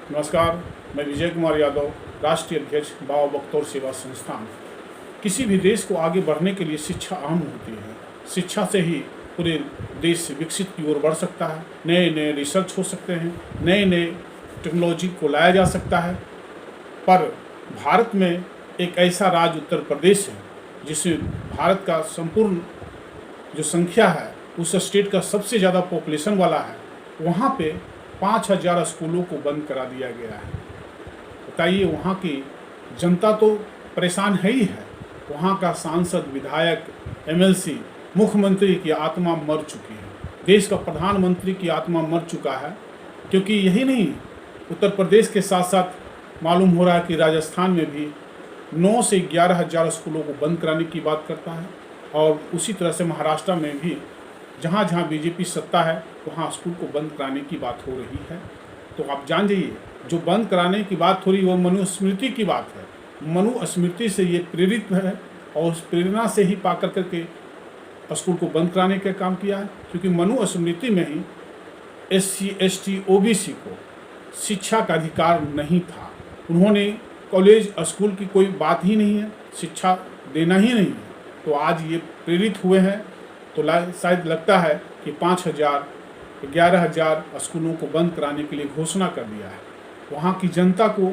नमस्कार, मैं विजय कुमार यादव, राष्ट्रीय अध्यक्ष बाबा बख्तौर सेवा संस्थान। किसी भी देश को आगे बढ़ने के लिए शिक्षा अहम होती है। शिक्षा से ही पूरे देश विकसित की ओर बढ़ सकता है, नए नए रिसर्च हो सकते हैं, नए नए टेक्नोलॉजी को लाया जा सकता है। पर भारत में एक ऐसा राज्य उत्तर प्रदेश है जिसमें भारत का संपूर्ण जो संख्या है उस स्टेट का सबसे ज़्यादा पॉपुलेशन वाला है। वहाँ पे 5000 स्कूलों को बंद करा दिया गया है। बताइए, वहाँ की जनता तो परेशान है ही है। वहाँ का सांसद, विधायक, एमएलसी, मुख्यमंत्री की आत्मा मर चुकी है। देश का प्रधानमंत्री की आत्मा मर चुका है। क्योंकि यही नहीं, उत्तर प्रदेश के साथ साथ मालूम हो रहा है कि राजस्थान में भी 9 से 11,000 स्कूलों को बंद कराने की बात करता है। और उसी तरह से महाराष्ट्र में भी जहाँ जहाँ बीजेपी सत्ता है वहाँ स्कूल को बंद कराने की बात हो रही है। तो आप जान जाइए, जो बंद कराने की बात हो रही है वो मनुस्मृति की बात है। मनुस्मृति से ये प्रेरित है और उस प्रेरणा से ही पा करके स्कूल को बंद कराने का काम किया है। क्योंकि मनुस्मृति में ही SC, ST, OBC को शिक्षा का अधिकार नहीं था। उन्होंने कॉलेज स्कूल की कोई बात ही नहीं है, शिक्षा देना ही नहीं है। तो आज ये प्रेरित हुए हैं। तो शायद लगता है कि 5000, 11,000 स्कूलों को बंद कराने के लिए घोषणा कर दिया है। वहाँ की जनता को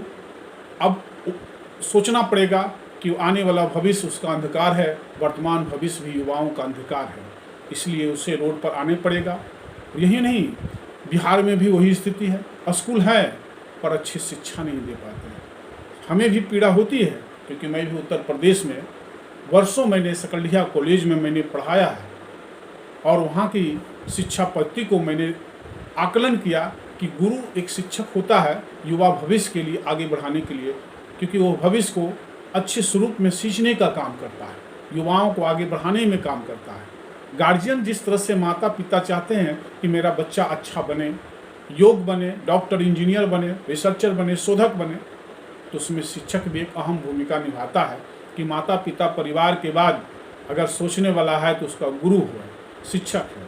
अब सोचना पड़ेगा कि आने वाला भविष्य उसका अंधकार है, वर्तमान भविष्य भी युवाओं का अंधकार है। इसलिए उसे रोड पर आने पड़ेगा। यही नहीं, बिहार में भी वही स्थिति है। स्कूल है पर अच्छी शिक्षा नहीं दे पाते हैं। हमें भी पीड़ा होती है, क्योंकि मैं भी उत्तर प्रदेश में वर्षों मैंने सकलडिया कॉलेज में मैंने पढ़ाया है और वहाँ की शिक्षा पद्धति को मैंने आकलन किया कि गुरु एक शिक्षक होता है युवा भविष्य के लिए आगे बढ़ाने के लिए, क्योंकि वो भविष्य को अच्छे स्वरूप में सींचने का काम करता है, युवाओं को आगे बढ़ाने में काम करता है। गार्जियन जिस तरह से माता पिता चाहते हैं कि मेरा बच्चा अच्छा बने, योग बने, डॉक्टर इंजीनियर बने, रिसर्चर बने, शोधक बने, तो उसमें शिक्षक भी एक अहम भूमिका निभाता है कि माता पिता परिवार के बाद अगर सोचने वाला है तो उसका गुरु हो, शिक्षक है।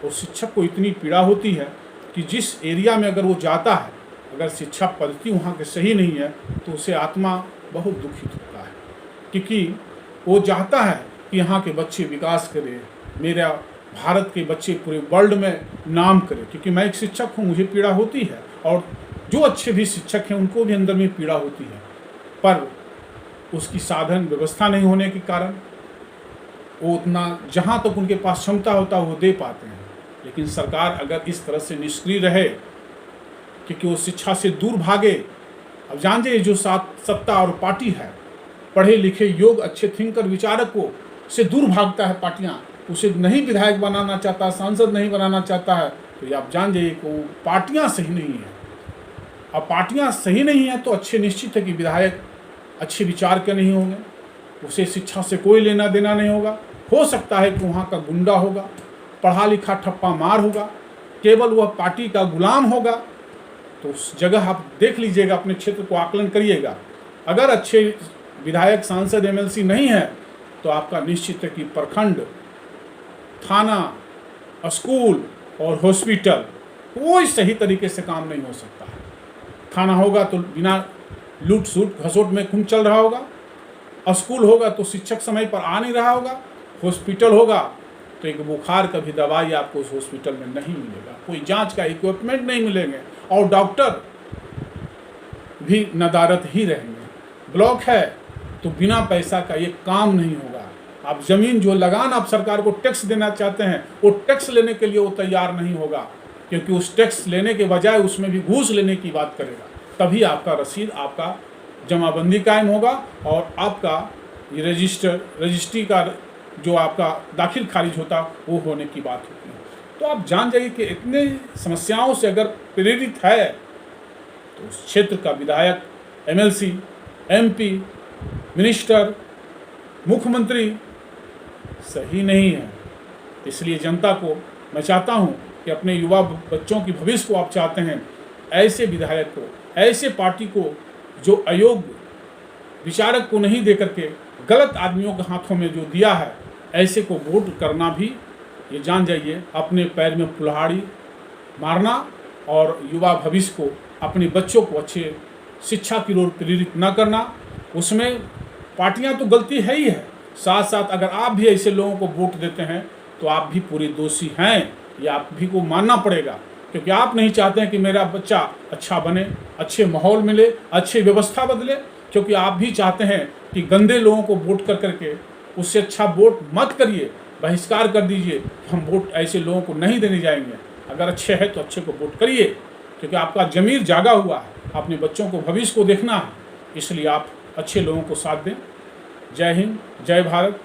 और शिक्षक को इतनी पीड़ा होती है कि जिस एरिया में अगर वो जाता है, अगर शिक्षा पद्धति वहाँ के सही नहीं है तो उसे आत्मा बहुत दुखित होता है। क्योंकि वो चाहता है कि यहाँ के बच्चे विकास करें, मेरा भारत के बच्चे पूरे वर्ल्ड में नाम करें। क्योंकि मैं एक शिक्षक हूँ, मुझे पीड़ा होती है, और जो अच्छे भी शिक्षक हैं उनको भी अंदर में पीड़ा होती है। पर उसकी साधन व्यवस्था नहीं होने के कारण वो उतना जहाँ तक उनके पास क्षमता होता है वो दे पाते हैं। लेकिन सरकार अगर इस तरह से निष्क्रिय रहे, क्योंकि वो शिक्षा से दूर भागे। अब जान जाइए, जो सत्ता और पार्टी है, पढ़े लिखे योग्य अच्छे थिंकर विचारक को से दूर भागता है पार्टियाँ, उसे नहीं विधायक बनाना चाहता, सांसद नहीं बनाना चाहता है, तो ये आप जान जाइए कि वो पार्टियाँ सही नहीं है। अब पार्टियाँ सही नहीं है तो अच्छे निश्चित है कि विधायक अच्छे विचार के नहीं होंगे, उसे शिक्षा से कोई लेना देना नहीं होगा। हो सकता है कि वहाँ का गुंडा होगा, पढ़ा लिखा ठप्पा मार होगा, केवल वह पार्टी का गुलाम होगा। तो उस जगह आप देख लीजिएगा, अपने क्षेत्र को आकलन करिएगा। अगर अच्छे विधायक, सांसद, MLC नहीं है तो आपका निश्चित है कि प्रखंड, थाना, स्कूल और हॉस्पिटल कोई सही तरीके से काम नहीं हो सकता है। थाना होगा तो बिना लूट सूट घसोट में खून चल रहा होगा, स्कूल होगा तो शिक्षक समय पर आ नहीं रहा होगा, हॉस्पिटल होगा तो एक बुखार का भी दवाई आपको उस हॉस्पिटल में नहीं मिलेगा, कोई जांच का इक्विपमेंट नहीं मिलेंगे, और डॉक्टर भी नदारत ही रहेंगे। ब्लॉक है तो बिना पैसा का ये काम नहीं होगा। आप जमीन जो लगान आप सरकार को टैक्स देना चाहते हैं, वो टैक्स लेने के लिए वो तैयार नहीं होगा, क्योंकि उस टैक्स लेने के बजाय उसमें भी घूस लेने की बात करेगा। तभी आपका रसीद, आपका जमाबंदी कायम होगा और आपका ये रजिस्ट्री का जो आपका दाखिल खारिज होता वो होने की बात होती है। तो आप जान जाइए कि इतने समस्याओं से अगर प्रेरित है तो उस क्षेत्र का विधायक, MLC, MP, मिनिस्टर, मुख्यमंत्री सही नहीं है। इसलिए जनता को मैं चाहता हूँ कि अपने युवा बच्चों की भविष्य को आप चाहते हैं, ऐसे विधायक को, ऐसे पार्टी को जो अयोग्य विचारक को नहीं दे करके गलत आदमियों के हाथों में जो दिया है, ऐसे को वोट करना भी ये जान जाइए अपने पैर में कुल्हाड़ी मारना और युवा भविष्य को अपने बच्चों को अच्छे शिक्षा की ओर प्रेरित न करना। उसमें पार्टियां तो गलती है ही है, साथ साथ अगर आप भी ऐसे लोगों को वोट देते हैं तो आप भी पूरे दोषी हैं, ये आप भी को मानना पड़ेगा, क्योंकि आप नहीं चाहते हैं कि मेरा बच्चा अच्छा बने, अच्छे माहौल मिले, अच्छी व्यवस्था बदले, क्योंकि आप भी चाहते हैं कि गंदे लोगों को वोट कर करके, उससे अच्छा वोट मत करिए, बहिष्कार कर दीजिए, हम वोट ऐसे लोगों को नहीं देने जाएंगे। अगर अच्छे हैं तो अच्छे को वोट करिए, क्योंकि आपका ज़मीर जागा हुआ है, अपने बच्चों को भविष्य को देखना है, इसलिए आप अच्छे लोगों को साथ दें। जय हिंद, जय भारत।